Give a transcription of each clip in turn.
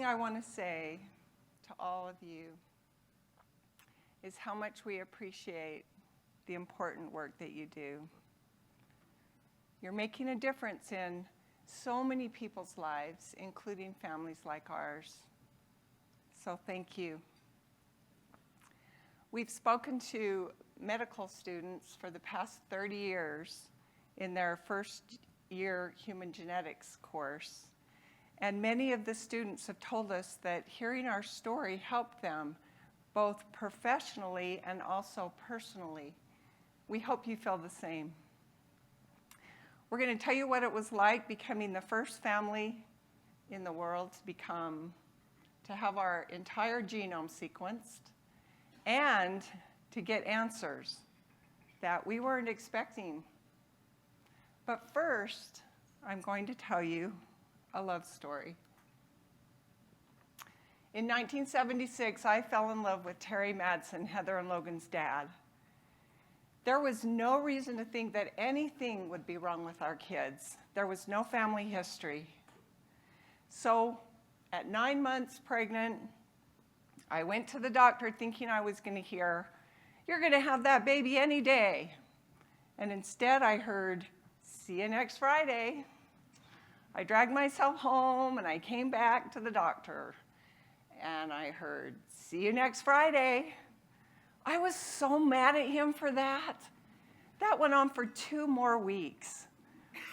thing I want to say to all of you is how much we appreciate the important work that you do. You're making a difference in so many people's lives, including families like ours. So thank you. We've spoken to medical students for the past 30 years in their first year human genetics course. And many of the students have told us that hearing our story helped them both professionally and also personally. We hope you feel the same. We're going to tell you what it was like becoming the first family in the world to have our entire genome sequenced and to get answers that we weren't expecting. But first, I'm going to tell you a love story. In 1976, I fell in love with Terry Madsen, Heather and Logan's dad. There was no reason to think that anything would be wrong with our kids. There was no family history. So at 9 months pregnant, I went to the doctor thinking I was going to hear, "You're going to have that baby any day." And instead I heard, "See you next Friday." I dragged myself home and I came back to the doctor and I heard, "See you next Friday." I was so mad at him for that. That went on for 2 more weeks.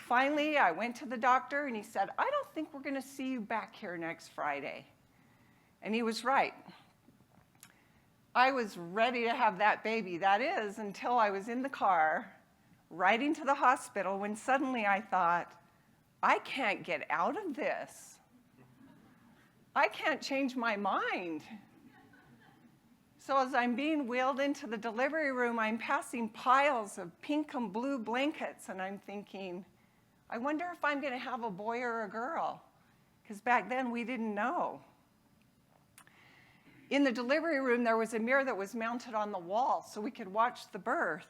Finally, I went to the doctor and he said, "I don't think we're going to see you back here next Friday." And he was right. I was ready to have that baby, that is, until I was in the car riding to the hospital when suddenly I thought, I can't get out of this. I can't change my mind. So as I'm being wheeled into the delivery room, I'm passing piles of pink and blue blankets, and I'm thinking, I wonder if I'm going to have a boy or a girl, because back then we didn't know. In the delivery room, there was a mirror that was mounted on the wall so we could watch the birth,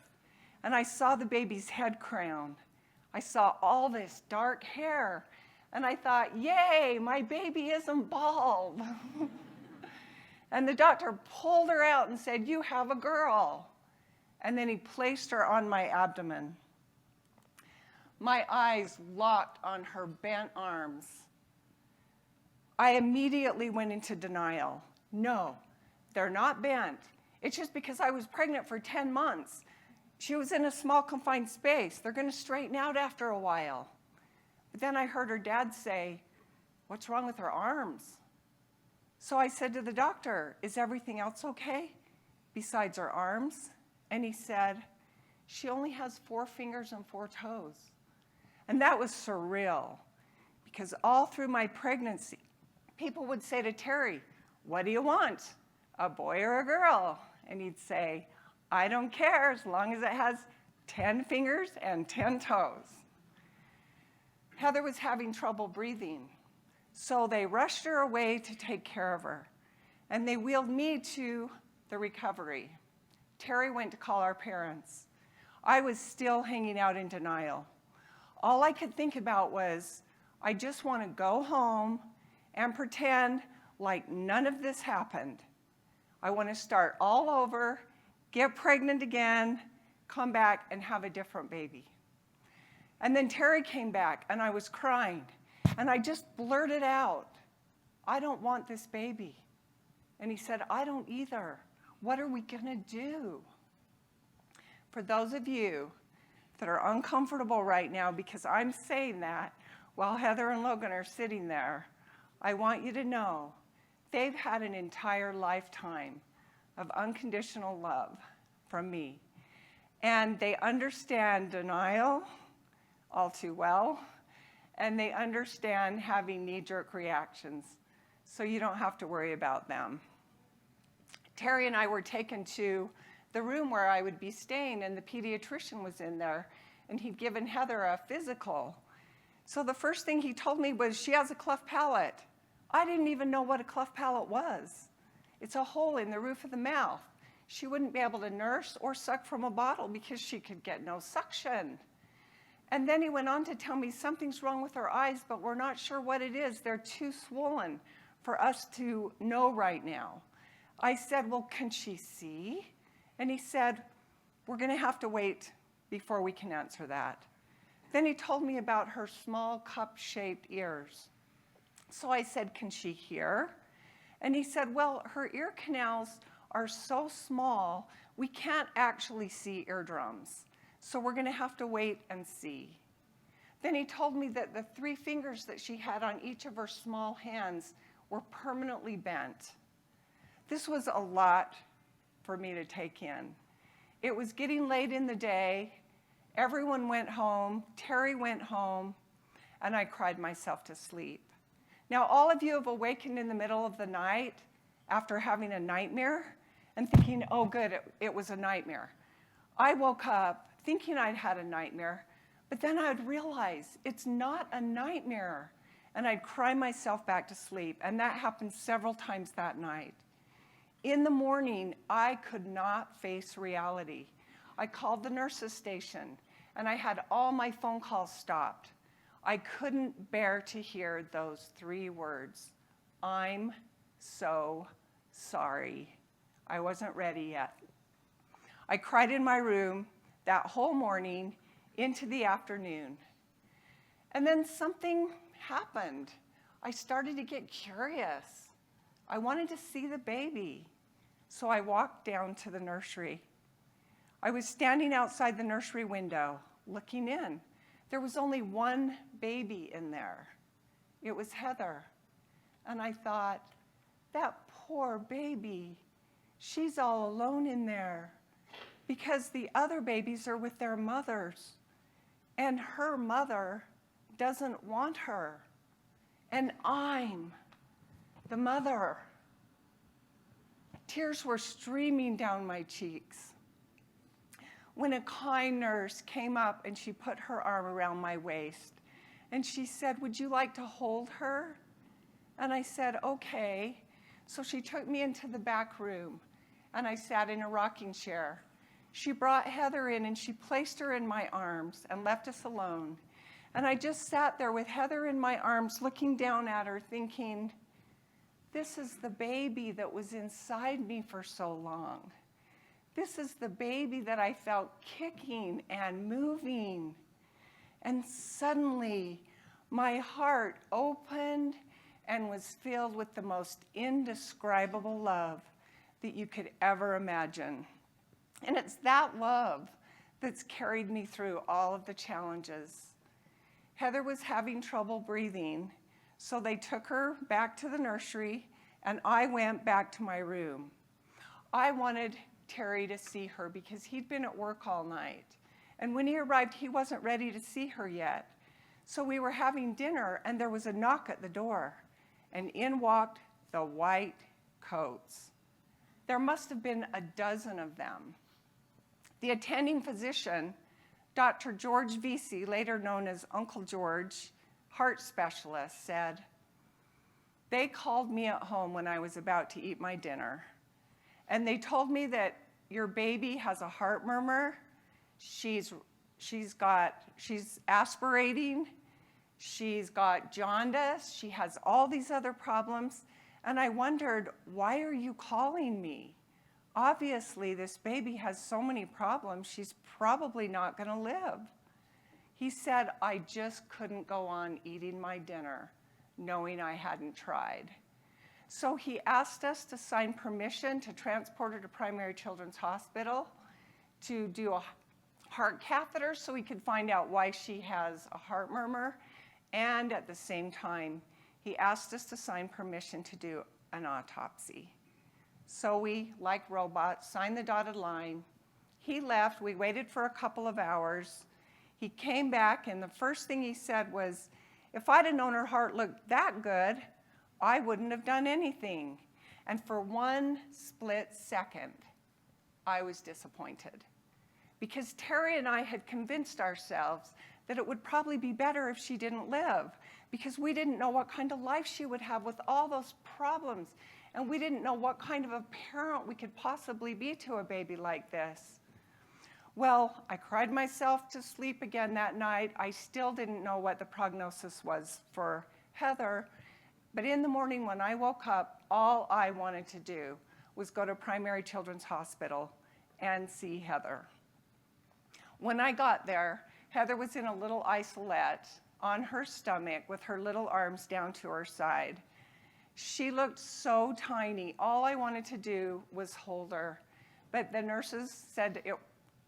and I saw the baby's head crown. I saw all this dark hair, and I thought, yay, my baby isn't bald. And the doctor pulled her out and said, "You have a girl." And then he placed her on my abdomen. My eyes locked on her bent arms. I immediately went into denial. No, they're not bent. It's just because I was pregnant for 10 months. She was in a small confined space. They're going to straighten out after a while. But then I heard her dad say, "What's wrong with her arms?" So I said to the doctor, "Is everything else okay besides her arms?" And he said, "She only has 4 fingers and 4 toes." And that was surreal, because all through my pregnancy, people would say to Terry, "What do you want, a boy or a girl?" And he'd say, "I don't care as long as it has 10 fingers and 10 toes." Heather was having trouble breathing, so they rushed her away to take care of her, and they wheeled me to the recovery. Terry went to call our parents. I was still hanging out in denial. All I could think about was, I just want to go home and pretend like none of this happened. I want to start all over, get pregnant again, come back and have a different baby. And then Terry came back and I was crying. And I just blurted out, "I don't want this baby." And he said, "I don't either. What are we going to do?" For those of you that are uncomfortable right now because I'm saying that while Heather and Logan are sitting there, I want you to know they've had an entire lifetime of unconditional love from me. And they understand denial all too well. And they understand having knee-jerk reactions, so you don't have to worry about them. Terry and I were taken to the room where I would be staying, and the pediatrician was in there, and he'd given Heather a physical. So the first thing he told me was, "She has a cleft palate." I didn't even know what a cleft palate was. It's a hole in the roof of the mouth. She wouldn't be able to nurse or suck from a bottle because she could get no suction. And then he went on to tell me something's wrong with her eyes, but we're not sure what it is. They're too swollen for us to know right now. I said, well, can she see? And he said, we're going to have to wait before we can answer that. Then he told me about her small cup-shaped ears. So I said, can she hear? And he said, well, her ear canals are so small, we can't actually see eardrums. So we're going to have to wait and see. Then he told me that the 3 fingers that she had on each of her small hands were permanently bent. This was a lot for me to take in. It was getting late in the day. Everyone went home. Terry went home, and I cried myself to sleep. Now, all of you have awakened in the middle of the night after having a nightmare and thinking, oh, good, it was a nightmare. I woke up thinking I'd had a nightmare, but then I'd realize it's not a nightmare, and I'd cry myself back to sleep, and that happened several times that night. In the morning, I could not face reality. I called the nurse's station, and I had all my phone calls stopped. I couldn't bear to hear those 3 words, I'm so sorry. I wasn't ready yet. I cried in my room that whole morning into the afternoon. And then something happened. I started to get curious. I wanted to see the baby. So I walked down to the nursery. I was standing outside the nursery window, looking in. There was only one baby in there. It was Heather. And I thought, that poor baby, she's all alone in there because the other babies are with their mothers. And her mother doesn't want her. And I'm the mother. Tears were streaming down my cheeks when a kind nurse came up and she put her arm around my waist. And she said, would you like to hold her? And I said, okay. So she took me into the back room, and I sat in a rocking chair. She brought Heather in, and she placed her in my arms and left us alone. And I just sat there with Heather in my arms, looking down at her, thinking, this is the baby that was inside me for so long. This is the baby that I felt kicking and moving. And suddenly, my heart opened and was filled with the most indescribable love that you could ever imagine. And it's that love that's carried me through all of the challenges. Heather was having trouble breathing, so they took her back to the nursery, and I went back to my room. I wanted Terry to see her because he'd been at work all night. And when he arrived, he wasn't ready to see her yet. So we were having dinner, and there was a knock at the door. And in walked the white coats. There must have been a dozen of them. The attending physician, Dr. George Vesey, later known as Uncle George, heart specialist, said, they called me at home when I was about to eat my dinner. And they told me that your baby has a heart murmur, she's aspirating, she's got jaundice, she has all these other problems. And I wondered, why are you calling me? Obviously, this baby has so many problems, she's probably not going to live. He said, I just couldn't go on eating my dinner, knowing I hadn't tried. So he asked us to sign permission to transport her to Primary Children's Hospital to do a heart catheter so we could find out why she has a heart murmur. And at the same time, he asked us to sign permission to do an autopsy. So we, like robots, signed the dotted line. He left. We waited for a couple of hours. He came back, and the first thing he said was, if I'd have known her heart looked that good, I wouldn't have done anything. And for one split second, I was disappointed. Because Terry and I had convinced ourselves that it would probably be better if she didn't live, because we didn't know what kind of life she would have with all those problems, and we didn't know what kind of a parent we could possibly be to a baby like this. Well, I cried myself to sleep again that night. I still didn't know what the prognosis was for Heather, But in the morning when I woke up, all I wanted to do was go to Primary Children's Hospital and see Heather. When I got there, Heather was in a little isolette on her stomach with her little arms down to her side. She looked so tiny. All I wanted to do was hold her. But the nurses said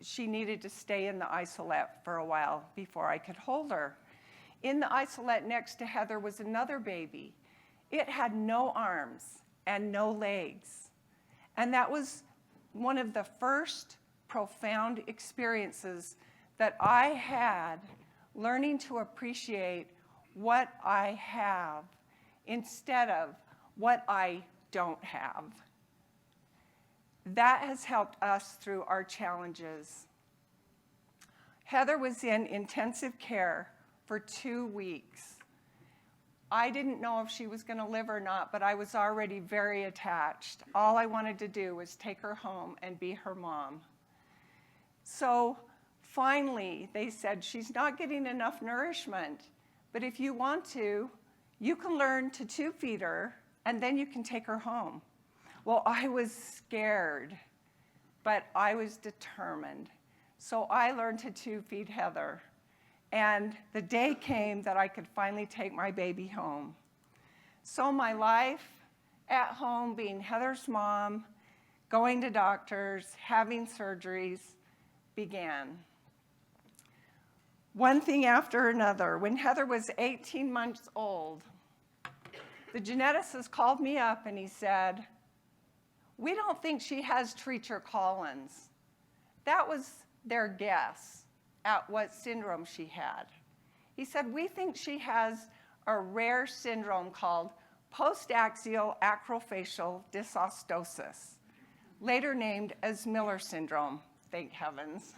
she needed to stay in the isolette for a while before I could hold her. In the isolette next to Heather was another baby. It had no arms and no legs. And that was one of the first profound experiences that I had learning to appreciate what I have instead of what I don't have. That has helped us through our challenges. Heather was in intensive care for 2 weeks. I didn't know if she was going to live or not, but I was already very attached. All I wanted to do was take her home and be her mom. So finally, they said, she's not getting enough nourishment, but if you want to, you can learn to tube feed her, and then you can take her home. Well, I was scared, but I was determined. So I learned to tube feed Heather. And the day came that I could finally take my baby home. So my life at home, being Heather's mom, going to doctors, having surgeries, began. One thing after another. When Heather was 18 months old, the geneticist called me up and he said, "We don't think she has Treacher-Collins." That was their guess at what syndrome she had. He said, "We think she has a rare syndrome called Postaxial Acrofacial Dysostosis, later named as Miller syndrome." Thank heavens.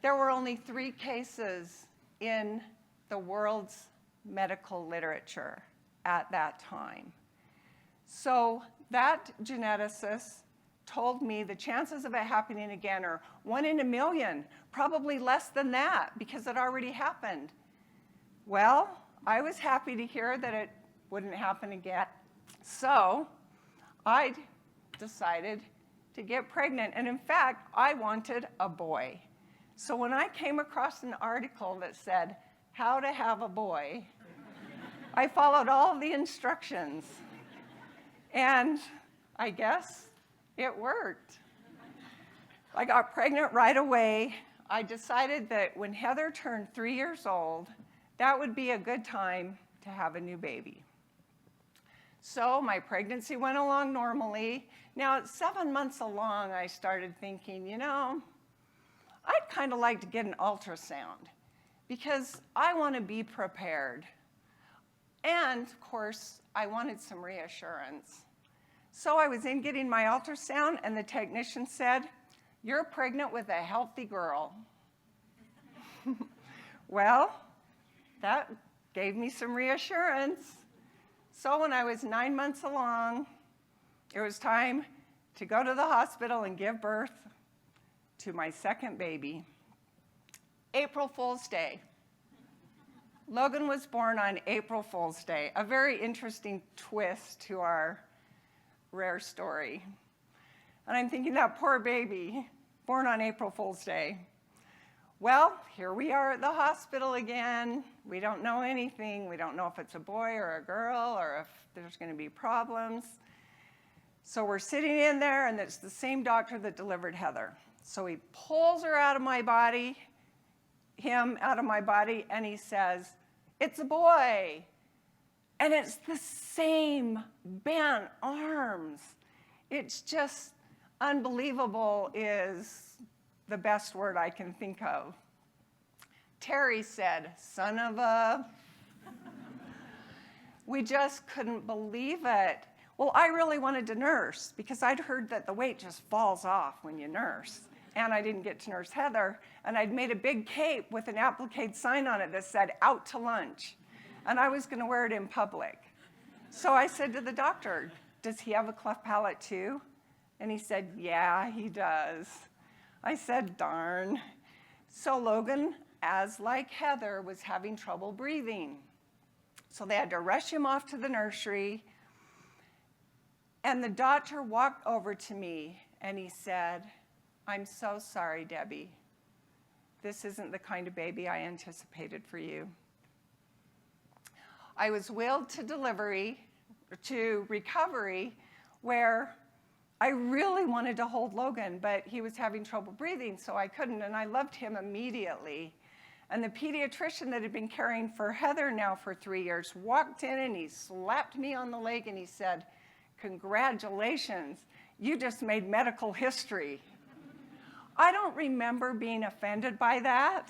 There were only 3 cases in the world's medical literature at that time. So that geneticist told me the chances of it happening again are 1 in a million, probably less than that because it already happened. Well, I was happy to hear that it wouldn't happen again. So I decided to get pregnant. And in fact, I wanted a boy. So when I came across an article that said how to have a boy, I followed all the instructions. And I guess it worked. I got pregnant right away. I decided that when Heather turned 3 years old, that would be a good time to have a new baby. So my pregnancy went along normally. Now at 7 months along, I started thinking, I'd kind of like to get an ultrasound because I want to be prepared. And of course, I wanted some reassurance. So I was in getting my ultrasound and the technician said, "You're pregnant with a healthy girl." Well, that gave me some reassurance. So when I was 9 months along, it was time to go to the hospital and give birth to my second baby. April Fool's Day. Logan was born on April Fool's Day, a very interesting twist to our rare story. And I'm thinking, that poor baby, born on April Fool's Day. Well, here we are at the hospital again. We don't know anything. We don't know if it's a boy or a girl or if there's going to be problems. So we're sitting in there, and it's the same doctor that delivered Heather. So he pulls her out of my body, him out of my body, and he says, "It's a boy." And it's the same bent arms. It's just unbelievable is the best word I can think of. Terry said, "Son of a..." We just couldn't believe it. Well, I really wanted to nurse because I'd heard that the weight just falls off when you nurse. And I didn't get to nurse Heather. And I'd made a big cape with an applique sign on it that said, "Out to lunch." And I was going to wear it in public. So I said to the doctor, "Does he have a cleft palate too?" And he said, "Yeah, he does." I said, "Darn." So Logan, as like Heather, was having trouble breathing. So they had to rush him off to the nursery. And the doctor walked over to me and he said, "I'm so sorry, Debbie. This isn't the kind of baby I anticipated for you." I was wheeled to recovery, where I really wanted to hold Logan, but he was having trouble breathing, so I couldn't, and I loved him immediately. And the pediatrician that had been caring for Heather now for 3 years walked in and he slapped me on the leg and he said, "Congratulations, you just made medical history." I don't remember being offended by that.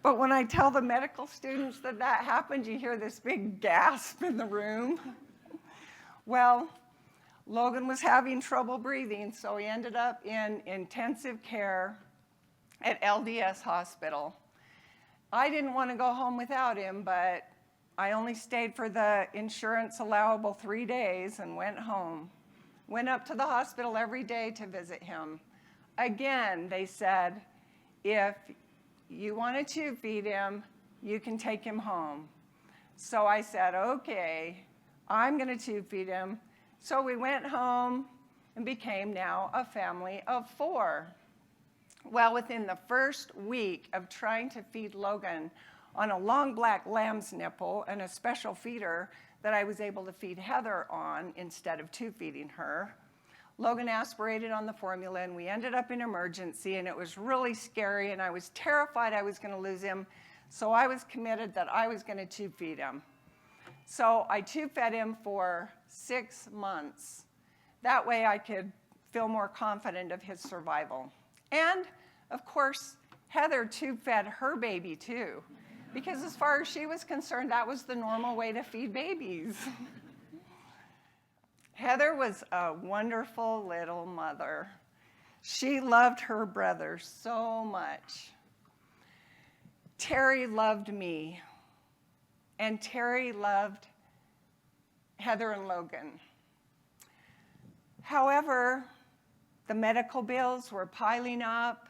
But when I tell the medical students that that happened, you hear this big gasp in the room. Well, Logan was having trouble breathing, so he ended up in intensive care at LDS Hospital. I didn't want to go home without him, but I only stayed for the insurance allowable 3 days and went home. Went up to the hospital every day to visit him. Again, they said, if you want to tube feed him, you can take him home. So I said, okay, I'm going to tube feed him. So we went home and became now a family of 4. Well, within the first week of trying to feed Logan on a long black lamb's nipple and a special feeder that I was able to feed Heather on instead of tube feeding her, Logan aspirated on the formula and we ended up in emergency, and it was really scary and I was terrified I was going to lose him, so I was committed that I was going to tube feed him. So I tube fed him for 6 months. That way I could feel more confident of his survival. And, of course, Heather tube-fed her baby, too, because as far as she was concerned, that was the normal way to feed babies. Heather was a wonderful little mother. She loved her brother so much. Terry loved me, and Terry loved Heather and Logan. However, the medical bills were piling up.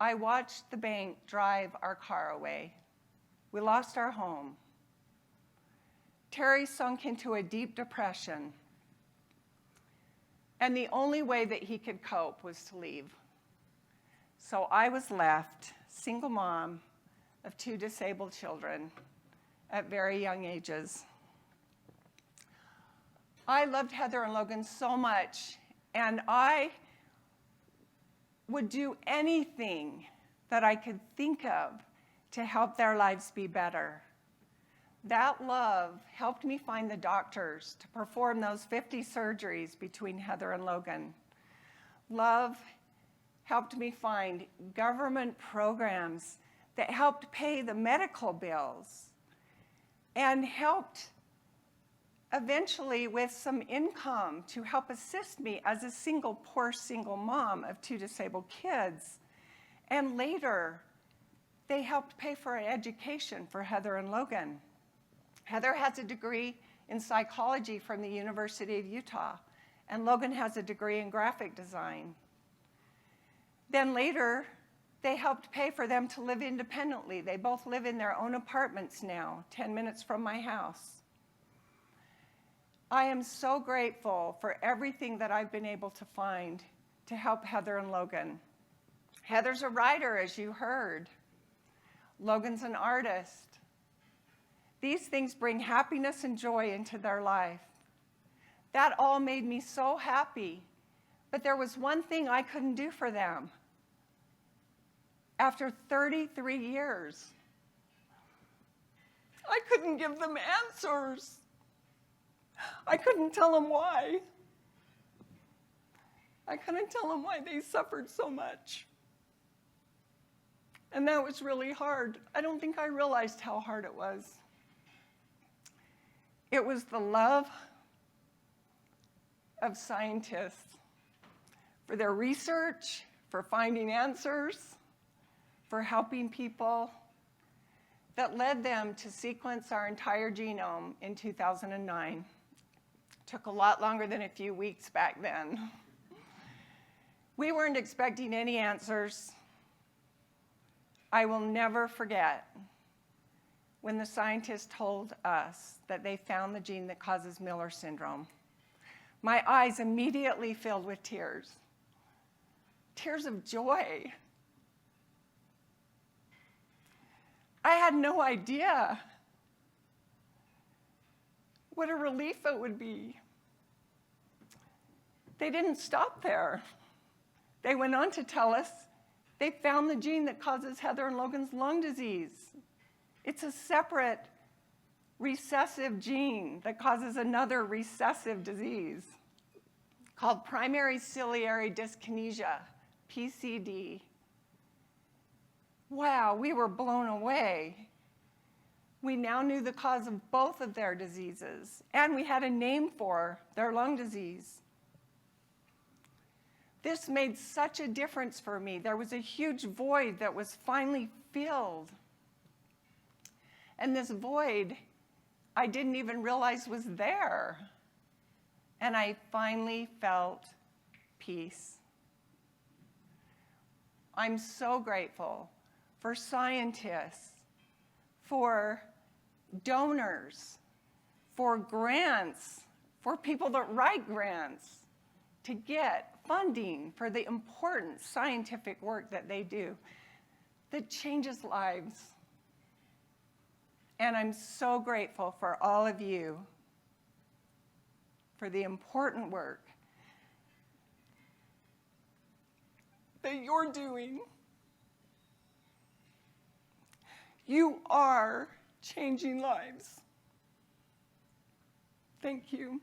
I watched the bank drive our car away. We lost our home. Terry sunk into a deep depression, and the only way that he could cope was to leave. So I was left, single mom of 2 disabled children at very young ages. I loved Heather and Logan so much, and I would do anything that I could think of to help their lives be better. That love helped me find the doctors to perform those 50 surgeries between Heather and Logan. Love helped me find government programs that helped pay the medical bills and helped eventually with some income to help assist me as a poor single mom of 2 disabled kids. And later, they helped pay for an education for Heather and Logan. Heather has a degree in psychology from the University of Utah, and Logan has a degree in graphic design. Then later, they helped pay for them to live independently. They both live in their own apartments now, 10 minutes from my house. I am so grateful for everything that I've been able to find to help Heather and Logan. Heather's a writer, as you heard. Logan's an artist. These things bring happiness and joy into their life. That all made me so happy, but there was one thing I couldn't do for them. After 33 years, I couldn't give them answers. I couldn't tell them why. I couldn't tell them why they suffered so much. And that was really hard. I don't think I realized how hard it was. It was the love of scientists for their research, for finding answers, for helping people, that led them to sequence our entire genome in 2009. Took a lot longer than a few weeks back then. We weren't expecting any answers. I will never forget when the scientists told us that they found the gene that causes Miller syndrome. My eyes immediately filled with tears. Tears of joy. I had no idea what a relief it would be. They didn't stop there. They went on to tell us they found the gene that causes Heather and Logan's lung disease. It's a separate recessive gene that causes another recessive disease called primary ciliary dyskinesia, PCD. Wow, we were blown away. We now knew the cause of both of their diseases, and we had a name for their lung disease. This made such a difference for me. There was a huge void that was finally filled. And this void, I didn't even realize was there. And I finally felt peace. I'm so grateful for scientists, for donors, for grants, for people that write grants to get funding for the important scientific work that they do that changes lives. And I'm so grateful for all of you for the important work that you're doing. You are changing lives. Thank you.